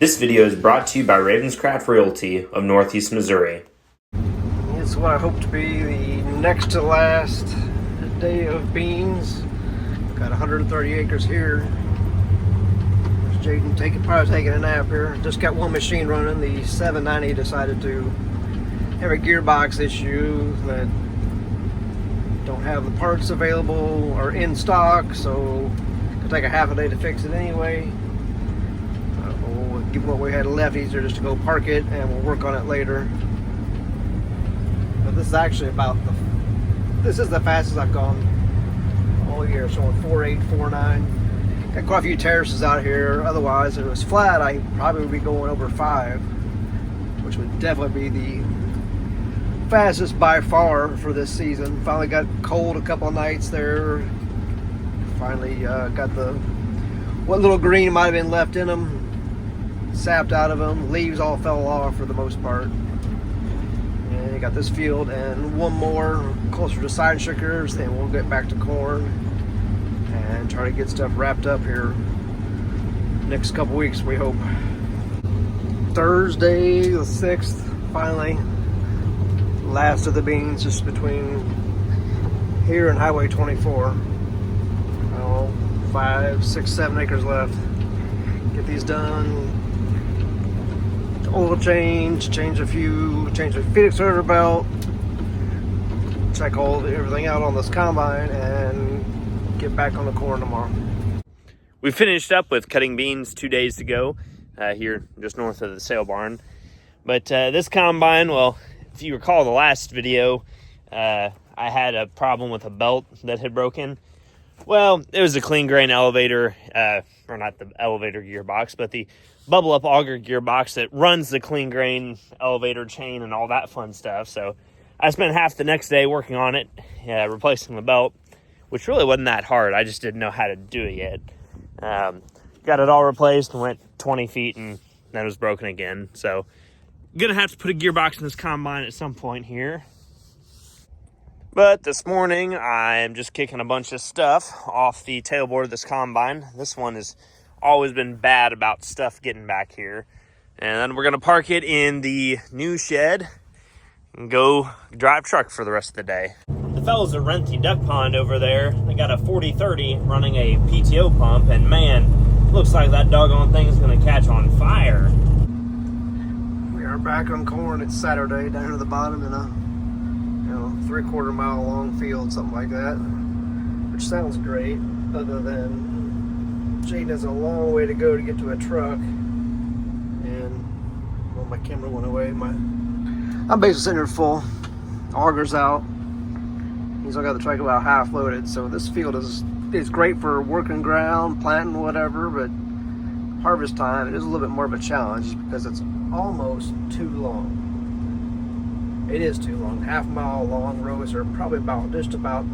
This video is brought to you by Ravenscraft Realty of Northeast Missouri. It's what I hope to be the next to last day of beans. Got 130 acres here. There's Jaden probably taking a nap here. Just got one machine running. The 790 decided to have a gearbox issue that don't have the parts available or in stock, so it'll take a half a day to fix it anyway. Given what we had left, easier just to go park it and we'll work on it later. But this is actually this is the fastest I've gone all year, showing 4.8, 4.9. Got quite a few terraces out here. Otherwise, if it was flat, I probably would be going over 5, which would definitely be the fastest by far for this season. Finally got cold a couple of nights there. Finally got what little green might have been left in them sapped out of them. Leaves all fell off for the most part. And you got this field and one more closer to side shickers, then we'll get back to corn and try to get stuff wrapped up here next couple weeks, we hope. Thursday the 6th, finally last of the beans, just between here and Highway 24. 5, 6, 7 acres left. Get these done. Oil change the feed exerter belt, check everything out on this combine, and get back on the corn tomorrow. We finished up with cutting beans 2 days ago here just north of the sale barn. But this combine, well, if you recall the last video, I had a problem with a belt that had broken. Well, it was a clean grain elevator, or not the elevator gearbox, but the bubble up auger gearbox that runs the clean grain elevator chain and all that fun stuff. So I spent half the next day working on it, replacing the belt, which really wasn't that hard. I just didn't know how to do it yet. Got it all replaced and went 20 feet and then it was broken again. So gonna have to put a gearbox in this combine at some point here. But this morning, I'm just kicking a bunch of stuff off the tailboard of this combine. This one has always been bad about stuff getting back here. And then we're going to park it in the new shed and go drive truck for the rest of the day. The fellows that rent the duck pond over there, they got a 40-30 running a PTO pump. And man, looks like that doggone thing is going to catch on fire. We are back on corn. It's Saturday, down here at the bottom in a 3/4 mile long field, something like that, which sounds great, other than Jaden has a long way to go to get to a truck. And well, my camera went away. I'm basically sitting here full, auger's out. He's only got the truck about half loaded, so this field is great for working ground, planting, whatever, but harvest time it is a little bit more of a challenge because it's almost too long. It is too long. Half-mile long rows are probably just about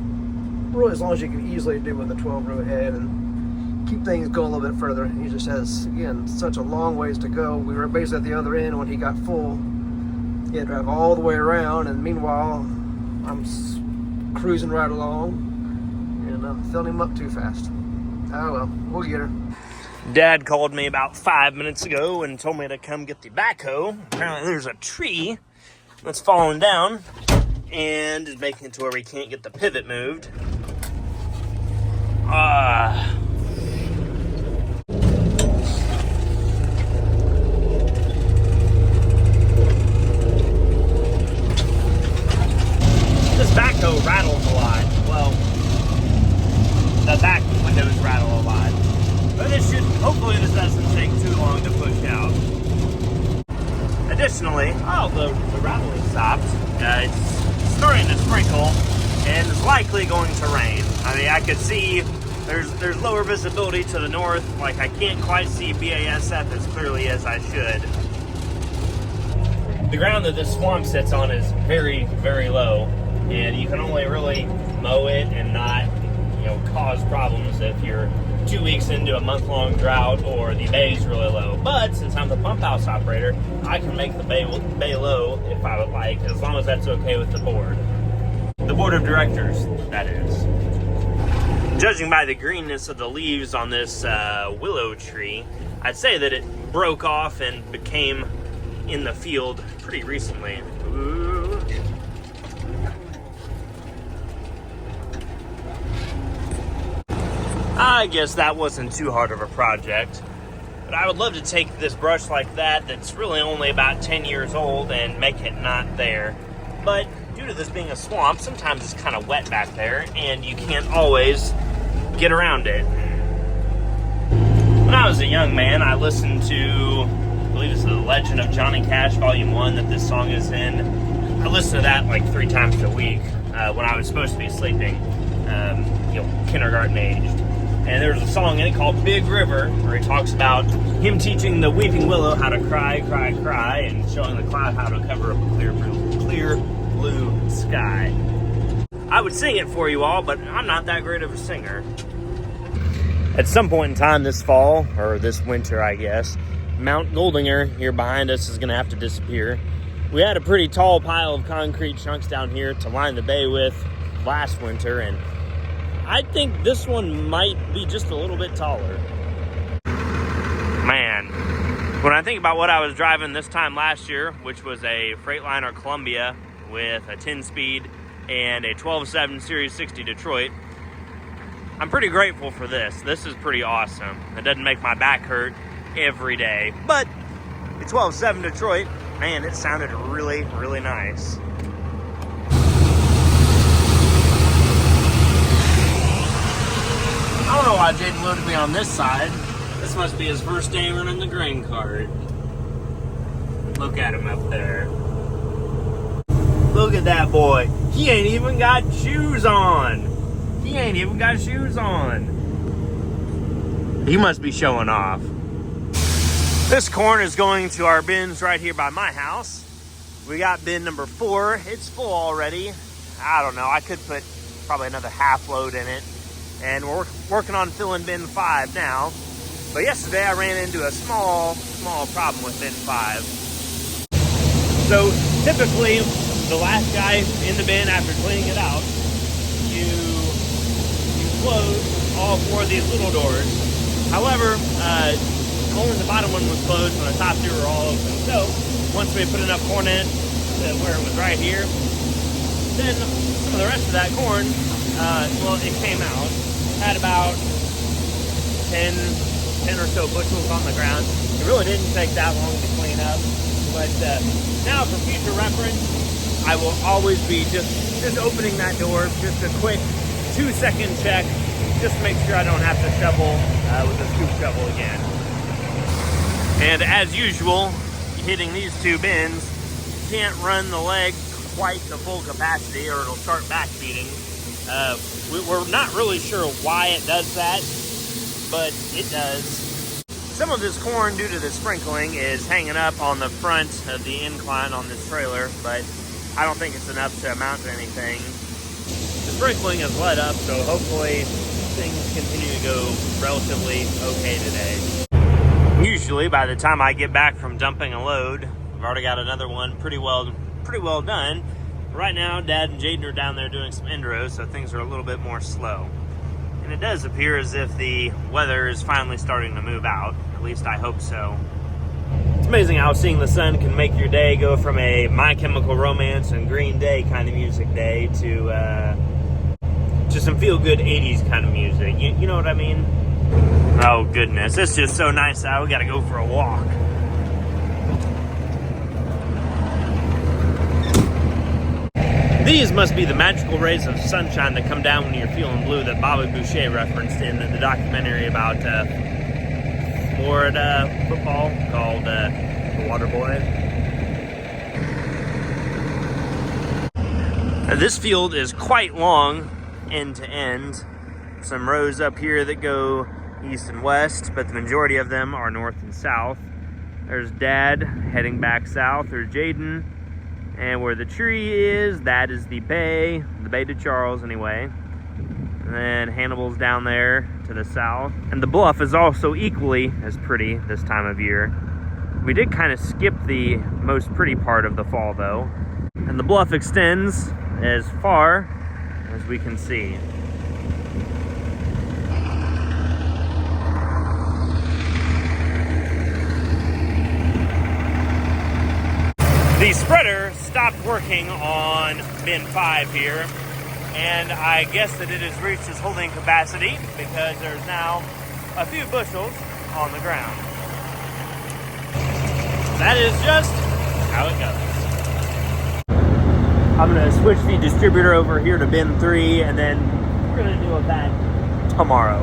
really as long as you can easily do with a 12-row head and keep things going a little bit further. He just has, again, such a long ways to go. We were basically at the other end when he got full. He had to drive all the way around, and meanwhile, I'm cruising right along, and I'm filling him up too fast. Oh well, we'll get her. Dad called me about 5 minutes ago and told me to come get the backhoe. Apparently there's a tree that's falling down and is making it to where we can't get the pivot moved. This backhoe rattles a lot. Well, the back windows rattle a lot. But hopefully this doesn't take too long to push out. Additionally, the rattling stopped. It's starting to sprinkle, and it's likely going to rain. I mean, I could see there's lower visibility to the north. Like, I can't quite see BASF as clearly as I should. The ground that this swamp sits on is very, very low, and you can only really mow it and not, cause problems if you're 2 weeks into a month-long drought or the bay's really low. But since I'm the pump house operator, I can make the bay low if I would like, as long as that's okay with the board. The board of directors, that is. Judging by the greenness of the leaves on this willow tree, I'd say that it broke off and became in the field pretty recently. Ooh. I guess that wasn't too hard of a project, but I would love to take this brush like that that's really only about 10 years old and make it not there. But due to this being a swamp, sometimes it's kind of wet back there and you can't always get around it. When I was a young man, I listened to, I believe it's The Legend of Johnny Cash Volume 1 that this song is in. I listened to that like 3 times a week when I was supposed to be sleeping, kindergarten aged. And there was a song in it called Big River, where he talks about him teaching the weeping willow how to cry, cry, cry, and showing the cloud how to cover up a clear blue sky. I would sing it for you all, but I'm not that great of a singer. At some point in time this fall, or this winter, I guess, Mount Goldinger here behind us is going to have to disappear. We had a pretty tall pile of concrete chunks down here to line the bay with last winter, and I think this one might be just a little bit taller. Man, when I think about what I was driving this time last year, which was a Freightliner Columbia with a 10-speed and a 12.7 Series 60 Detroit, I'm pretty grateful for this. This is pretty awesome. It doesn't make my back hurt every day. But the 12.7 Detroit, man, it sounded really, really nice. I don't know why Jaden loaded me on this side. This must be his first day running the grain cart. Look at him up there. Look at that boy. He ain't even got shoes on. He ain't even got shoes on. He must be showing off. This corn is going to our bins right here by my house. We got bin number 4. It's full already. I don't know. I could put probably another half load in it. And we're working on filling bin 5 now. But yesterday I ran into a small problem with bin 5. So typically the last guy in the bin after cleaning it out, you close all 4 of these little doors. However, only the bottom one was closed and the top 2 were all open. So once we put enough corn in to where it was right here, then some of the rest of that corn, it came out. Had about 10 or so bushels on the ground. It really didn't take that long to clean up. But now for future reference, I will always be just opening that door, just a quick 2-second check, just to make sure I don't have to shovel with a scoop shovel again. And as usual, hitting these 2 bins, you can't run the leg quite to full capacity or it'll start backfeeding. We're not really sure why it does that, but it does. Some of this corn, due to the sprinkling, is hanging up on the front of the incline on this trailer, but I don't think it's enough to amount to anything. The sprinkling has let up, so hopefully things continue to go relatively okay today. Usually, by the time I get back from dumping a load, I've already got another one pretty well done. Right now, Dad and Jaden are down there doing some end rows, so things are a little bit more slow. And it does appear as if the weather is finally starting to move out. At least I hope so. It's amazing how seeing the sun can make your day go from a My Chemical Romance and Green Day kind of music day to some feel-good 80s kind of music. You know what I mean? Oh, goodness. It's just so nice out. We got to go for a walk. These must be the magical rays of sunshine that come down when you're feeling blue that Bobby Boucher referenced in the documentary about Florida football called The Water Boy. This field is quite long, end to end. Some rows up here that go east and west, but the majority of them are north and south. There's Dad heading back south. There's Jaden. And where the tree is, that is the bay to Charles anyway. And then Hannibal's down there to the south. And the bluff is also equally as pretty this time of year. We did kind of skip the most pretty part of the fall though. And the bluff extends as far as we can see. The spreader stopped working on bin 5 here, and I guess that it has reached its holding capacity because there's now a few bushels on the ground. That is just how it goes. I'm going to switch the distributor over here to bin 3, and then we're going to do a bat tomorrow.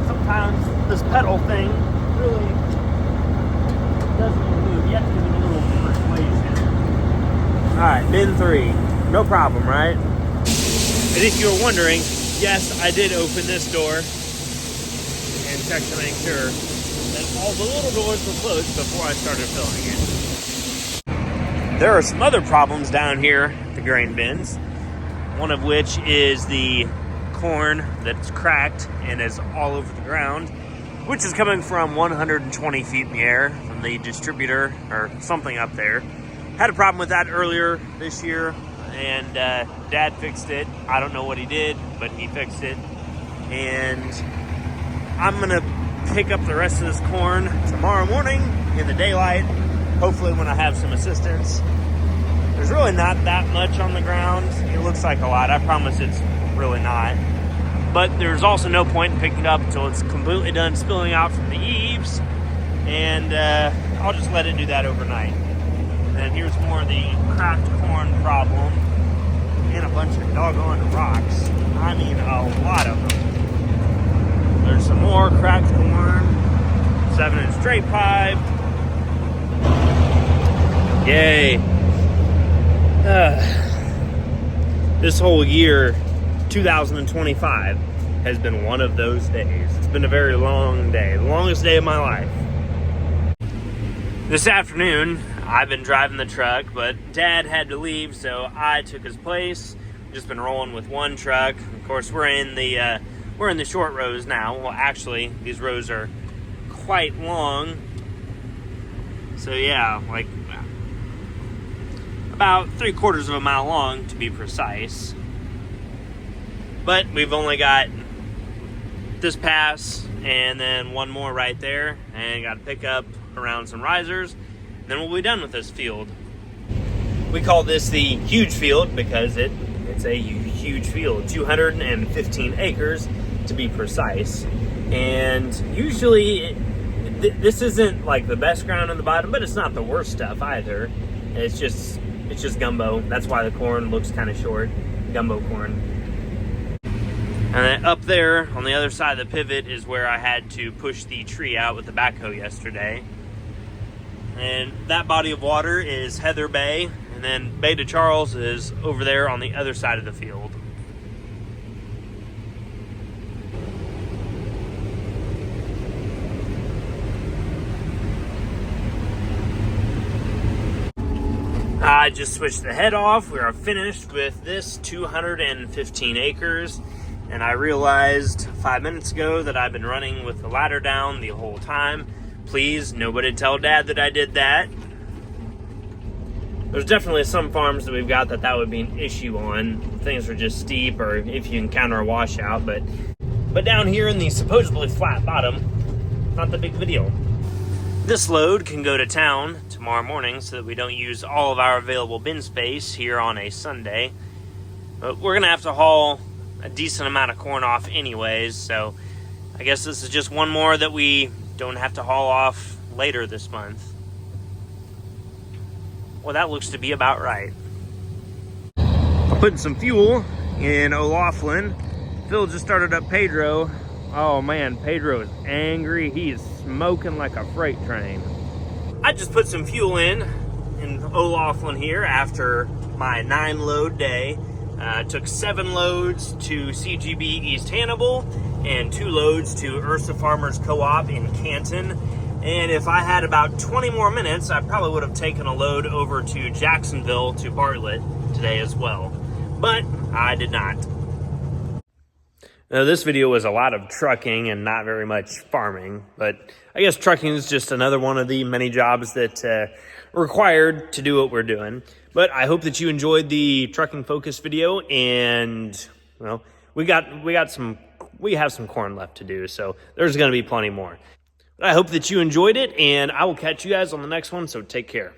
Sometimes this pedal thing really doesn't move. You have to give it a little persuasion. Alright, bin 3. No problem, right? And if you're wondering, yes, I did open this door and check to make sure that all the little doors were closed before I started filling it. There are some other problems down here at the grain bins. One of which is the corn that's cracked and is all over the ground, which is coming from 120 feet in the air from the distributor or something up there. Had a problem with that earlier this year, and Dad fixed it. I don't know what he did, but he fixed it. And I'm gonna pick up the rest of this corn tomorrow morning in the daylight, hopefully when I have some assistance. There's really not that much on the ground. It looks like a lot. I promise it's really not. But there's also no point in picking it up until it's completely done spilling out from the eaves. And I'll just let it do that overnight. And here's more of the cracked corn problem. And a bunch of doggone rocks. I mean, a lot of them. There's some more cracked corn. 7-inch straight pipe. Yay. This whole year, 2025, has been one of those days. It's been a very long day, the longest day of my life. This afternoon, I've been driving the truck, but Dad had to leave, so I took his place. Just been rolling with one truck. Of course, we're in the short rows now. Well, actually, these rows are quite long. So yeah, like about 3/4 of a mile long to be precise. But we've only got this pass and then one more right there, and got to pick up around some risers. Then we'll be done with this field. We call this the huge field because it's a huge field, 215 acres to be precise. And usually this isn't like the best ground on the bottom, but it's not the worst stuff either. It's just gumbo. That's why the corn looks kind of short, gumbo corn. And then up there on the other side of the pivot is where I had to push the tree out with the backhoe yesterday. And that body of water is Heather Bay, and then Bay to Charles is over there on the other side of the field. I just switched the head off. We are finished with this 215 acres. And I realized 5 minutes ago that I've been running with the ladder down the whole time. Please, nobody tell Dad that I did that. There's definitely some farms that we've got that would be an issue on. Things are just steep, or if you encounter a washout. But down here in the supposedly flat bottom, not the big of a deal. This load can go to town tomorrow morning so that we don't use all of our available bin space here on a Sunday. But we're going to have to haul a decent amount of corn off anyways, so I guess this is just one more that we don't have to haul off later this month. Well, that looks to be about right. I'm putting some fuel in O'Laughlin. Phil just started up Pedro. Oh man, Pedro is angry. He is smoking like a freight train. I just put some fuel in O'Laughlin here after my 9-load day. Took 7 loads to CGB East Hannibal and 2 loads to Ursa Farmers Co-op in Canton. And if I had about 20 more minutes, I probably would have taken a load over to Jacksonville to Bartlett today as well. But I did not. Now, this video was a lot of trucking and not very much farming, but I guess trucking is just another one of the many jobs that required to do what we're doing. But I hope that you enjoyed the trucking focus video, and well, we have some corn left to do, so there's going to be plenty more. But I hope that you enjoyed it, and I will catch you guys on the next one, so take care.